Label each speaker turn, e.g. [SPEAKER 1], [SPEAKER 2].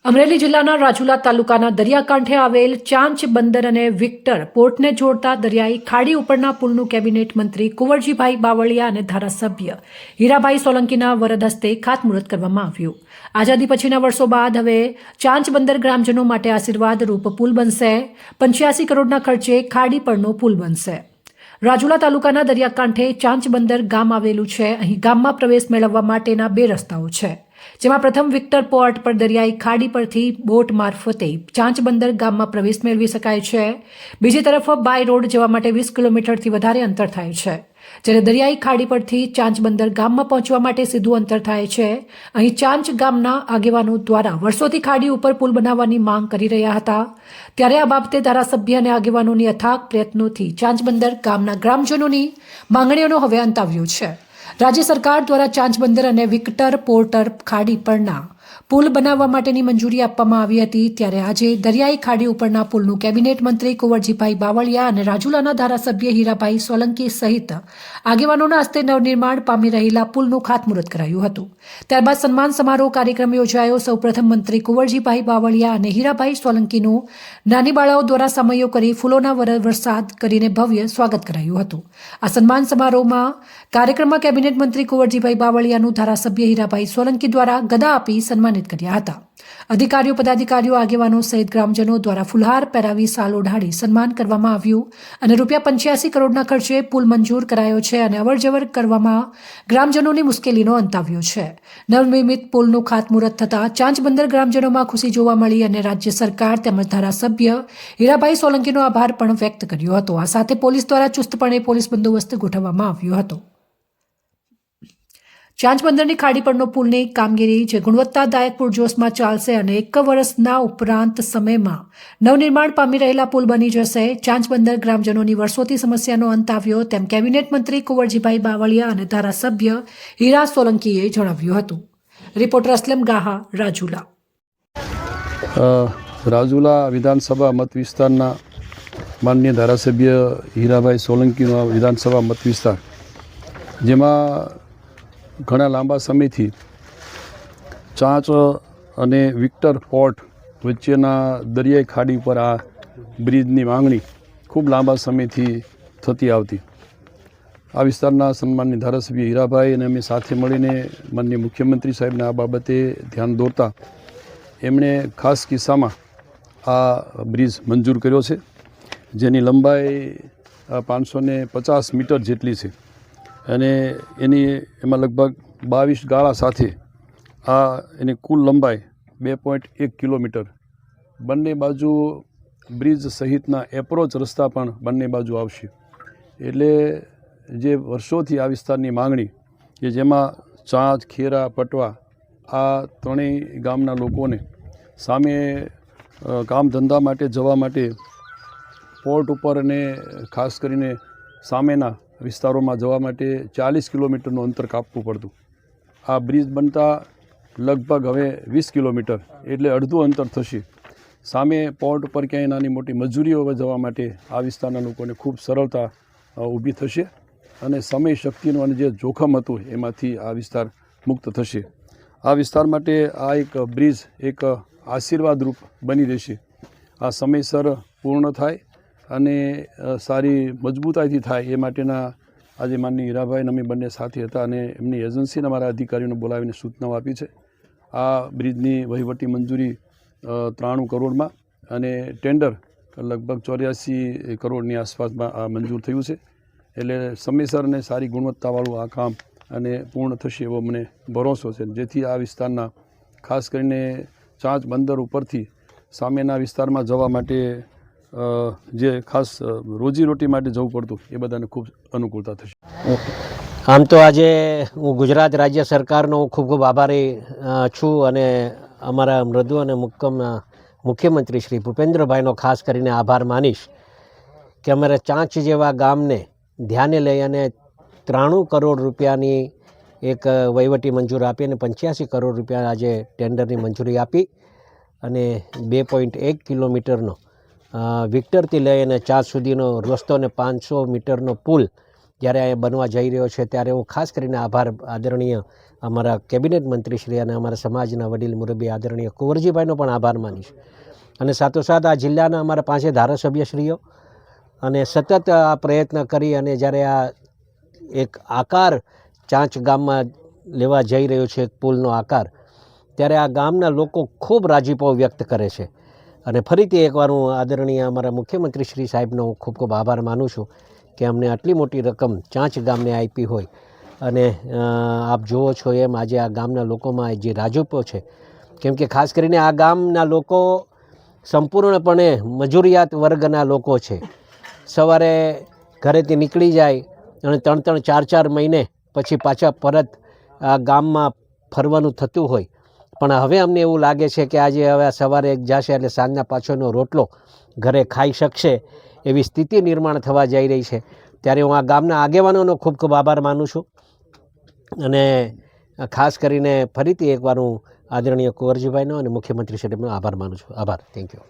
[SPEAKER 1] અમરેલી જિલ્લાના રાજુલા તાલુકાના દરિયાકાંઠે આવેલ ચાંચ બંદર અને વિક્ટર પોર્ટને જોડતા દરિયાઈ ખાડી ઉપરના પુલનું કેબિનેટ મંત્રી કુંવરજીભાઈ બાવળિયા અને ધારાસભ્ય હીરાભાઈ સોલંકીના વરદ હસ્તે ખાતમુહૂર્ત કરવામાં આવ્યું। આઝાદી પછીના વર્ષો બાદ હવે ચાંચ બંદર ગ્રામજનો માટે આશીર્વાદરૂપ પુલ બનશે। 85 કરોડના ખર્ચે ખાડી પરનો પુલ બનશે। રાજુલા તાલુકાના દરિયાકાંઠે ચાંચ બંદર ગામ આવેલું છે। અહીં ગામમાં પ્રવેશ મેળવવા માટેના 2 રસ્તાઓ છે, જેમાં પ્રથમ વિક્ટર પોર્ટ પર દરિયાઈ ખાડી પરથી બોટ મારફતે ચાંચ બંદર ગામમાં પ્રવેશ મેળવી શકાય છે। બીજી તરફ બાય રોડ જવા માટે 20 કિલોમીટરથી વધારે અંતર થાય છે, જ્યારે દરિયાઈ ખાડી પરથી ચાંચ બંદર ગામમાં પહોંચવા માટે સીધું અંતર થાય છે। અહીં ચાંચ ગામના આગેવાનો દ્વારા વર્ષોથી ખાડી ઉપર પુલ બનાવવાની માંગ કરી રહ્યા હતા, ત્યારે આ બાબતે ધારાસભ્ય અને આગેવાનોની અથાગ પ્રયત્નોથી ચાંચ બંદર ગામના ગ્રામજનોની માંગણીઓનો હવે અંત આવ્યો છે। રાજ્ય સરકાર દ્વારા ચાંચ બંદર અને વિક્ટર પોર્ટર ખાડી પરના પુલ બનાવવા માટેની મંજૂરી આપવામાં આવી હતી, ત્યારે આજે દરિયાઈ ખાડી ઉપરના પુલનું કેબિનેટ મંત્રી કુંવરજીભાઈ બાવળિયા અને રાજુલાના ધારાસભ્ય હીરાભાઈ સોલંકી સહિત આગેવાનોના હસ્તે નવનિર્માણ પામી રહેલા પુલનું ખાતમુહૂર્ત કરાયું હતું। ત્યારબાદ સન્માન સમારોહ કાર્યક્રમ યોજાયો। સૌપ્રથમ મંત્રી કુંવરજીભાઈ બાવળિયા અને હીરાભાઈ સોલંકીનું નાની બાળાઓ દ્વારા સમયો કરી ફૂલોના વરસાદ કરીને ભવ્ય સ્વાગત કરાયું હતું। આ સન્માન સમારોહમાં કાર્યક્રમમાં કેબિનેટ મંત્રી કુંવરજીભાઈ બાવળિયાનું ધારાસભ્ય હીરાભાઈ સોલંકી દ્વારા ગદા આપી સન્માનિત કર્યા હતા। અધિકારીઓ, પદાધિકારીઓ, આગેવાનો સહિત ગ્રામજનો દ્વારા ફુલહાર પહેરાવી સાલ ઓઢાડી સન્માન કરવામાં આવ્યું અને ₹85 કરોડના ખર્ચે પુલ મંજૂર કરાયો છે અને અવરજવર કરવામાં ગ્રામજનોની મુશ્કેલીનો અંત આવ્યો છે। નવનિર્મિત પુલનું ખાતમુહૂર્ત થતાં ચાંચ બંદર ગ્રામજનોમાં ખુશી જોવા મળી અને રાજ્ય સરકાર તેમજ ધારાસભ્ય હીરાભાઈ સોલંકીનો આભાર પણ વ્યક્ત કર્યો હતો। આ સાથે પોલીસ દ્વારા ચુસ્તપણે પોલીસ બંદોબસ્ત ગોઠવવામાં આવ્યો હતો। ચાંચ બંદરની ખાડી પરનો પુલની કામગીરી જે ગુણવત્તાદાયક પૂરજોશમાં ચાલશે અને 1 વર્ષના ઉપરાંત સમયમાં નવનિર્માણ પામી રહેલા પુલ બની જશે। ચાંચ બંદર ગ્રામજનોની વર્ષોથી સમસ્યાનો અંત આવ્યો તેમ કેબિનેટ મંત્રી કુંવરજીભાઈ બાવળિયા અને ધારાસભ્ય હીરા સોલંકીએ જણાવ્યું હતું। રિપોર્ટર અસલમ ગાહા, રાજુલા।
[SPEAKER 2] રાજુલા વિધાનસભા મત વિસ્તારના માનનીય ધારાસભ્ય હીરાભાઈ સોલંકીનો વિધાનસભા મત વિસ્તાર, જેમાં ઘણા લાંબા સમયથી ચાંચ અને વિક્ટર પોર્ટ વચ્ચેના દરિયાઈ ખાડી પર આ બ્રિજની માંગણી ખૂબ લાંબા સમયથી થતી આવતી। આ વિસ્તારના સન્માનની ધારાસભ્ય હીરાભાઈ અને અમે સાથે મળીને માનનીય મુખ્યમંત્રી સાહેબને આ બાબતે ધ્યાન દોરતા એમણે ખાસ કિસ્સામાં આ બ્રિજ મંજૂર કર્યો છે, જેની લંબાઈ 550 મીટર જેટલી છે અને એમાં લગભગ 22 ગાળા સાથે એની કુલ લંબાઈ 2.1 કિલોમીટર। બંને બાજુ બ્રિજ સહિતના એપ્રોચ રસ્તા પણ બંને બાજુ આવશે। એટલે જે વર્ષોથી આ વિસ્તારની માંગણી કે જેમાં ચાંચ, ખેરા, પટવા આ ત્રણેય ગામના લોકોને સામે કામ ધંધા માટે જવા માટે પોર્ટ ઉપર અને ખાસ કરીને સામેના વિસ્તારોમાં જવા માટે 40 કિલોમીટરનું અંતર કાપવું પડતું। આ બ્રિજ બનતા લગભગ હવે 20 કિલોમીટર એટલે અડધું અંતર થશે। સામે પોર્ટ ઉપર ક્યાંય નાની મોટી મજૂરીઓ જવા માટે આ વિસ્તારના લોકોને ખૂબ સરળતા ઊભી થશે અને સમય શક્તિનું અને જે જોખમ હતું એમાંથી આ વિસ્તાર મુક્ત થશે। આ વિસ્તાર માટે આ એક બ્રિજ એક આશીર્વાદરૂપ બની રહેશે। આ સમયસર પૂર્ણ થાય અને સારી મજબૂતાઈથી થાય એ માટેના આજે માનનીય હીરાભાઈ અમે બંને સાથે હતા અને એમની એજન્સીના અમારા અધિકારીઓને બોલાવીને સૂચનાઓ આપી છે। આ બ્રિજની વહીવટી મંજૂરી 93 કરોડમાં અને ટેન્ડર લગભગ 84 કરોડની આસપાસમાં આ મંજૂર થયું છે। એટલે સમયસર અને સારી ગુણવત્તાવાળું આ કામ અને પૂર્ણ થશે એવો મને ભરોસો છે, જેથી આ વિસ્તારના ખાસ કરીને ચાંચ બંદર ઉપરથી સામેના વિસ્તારમાં જવા માટે જે ખાસ રોજીરોટી માટે જવું પડતું એ બધાને ખૂબ અનુકૂળતા થશે।
[SPEAKER 3] આમ તો આજે હું ગુજરાત રાજ્ય સરકારનો ખૂબ ખૂબ આભારી છું અને અમારા મૃદુ અને મુખ્યમંત્રી શ્રી ભૂપેન્દ્રભાઈનો ખાસ કરીને આભાર માનીશ કે અમારા ચાંચ જેવા ગામને ધ્યાને લઈ અને 93 કરોડ રૂપિયાની એક વહીવટી મંજૂર આપી અને 85 કરોડ રૂપિયા આજે ટેન્ડરની મંજૂરી આપી અને 2.1 કિલોમીટરનો વિક્ટરથી લઈ અને ચાંચ સુધીનો રસ્તો અને 500 મીટરનો પુલ જ્યારે અહીંયા બનવા જઈ રહ્યો છે, ત્યારે હું ખાસ કરીને આભાર આદરણીય અમારા કેબિનેટ મંત્રીશ્રી અને અમારા સમાજના વડીલ મુરબ્બી આદરણીય કુંવરજીભાઈનો પણ આભાર માનીશ. અને સાથોસાથ આ જિલ્લાના અમારા 5 ધારાસભ્યશ્રીઓ અને સતત આ પ્રયત્ન કરી અને જ્યારે આ એક આકાર ચાંચ ગામમાં લેવા જઈ રહ્યો છે, પુલનો આકાર, ત્યારે આ ગામના લોકો ખૂબ રાજીપો વ્યક્ત કરે છે. અને ફરીથી એકવાર હું આદરણીય અમારા મુખ્યમંત્રી શ્રી સાહેબનો હું ખૂબ ખૂબ આભાર માનું છું કે અમને આટલી મોટી રકમ ચાંચ ગામને આપી હોય. અને આપ જુઓ છો એમ આજે આ ગામના લોકોમાં જે રાજીપો છે, કેમ કે ખાસ કરીને આ ગામના લોકો સંપૂર્ણપણે મજૂરિયાત વર્ગના લોકો છે. સવારે ઘરેથી નીકળી જાય અને 3-3, 4-4 મહિને પછી પાછા પરત આ ગામમાં ફરવાનું થતું હોય. પણ હવે અમને એવું લાગે છે કે આજે હવે સવારે જશે એટલે સાંજના પાછળનો રોટલો ઘરે ખાઈ શકશે એવી સ્થિતિ નિર્માણ થવા જઈ રહી છે. ત્યારે હું આ ગામના આગેવાનોનો ખૂબ ખૂબ આભાર માનું છું. અને ખાસ કરીને ફરીથી એકવાર હું આદરણીય કુંવરજીભાઈનો અને મુખ્યમંત્રી શ્રીનો આભાર માનું છું. આભાર. Thank you.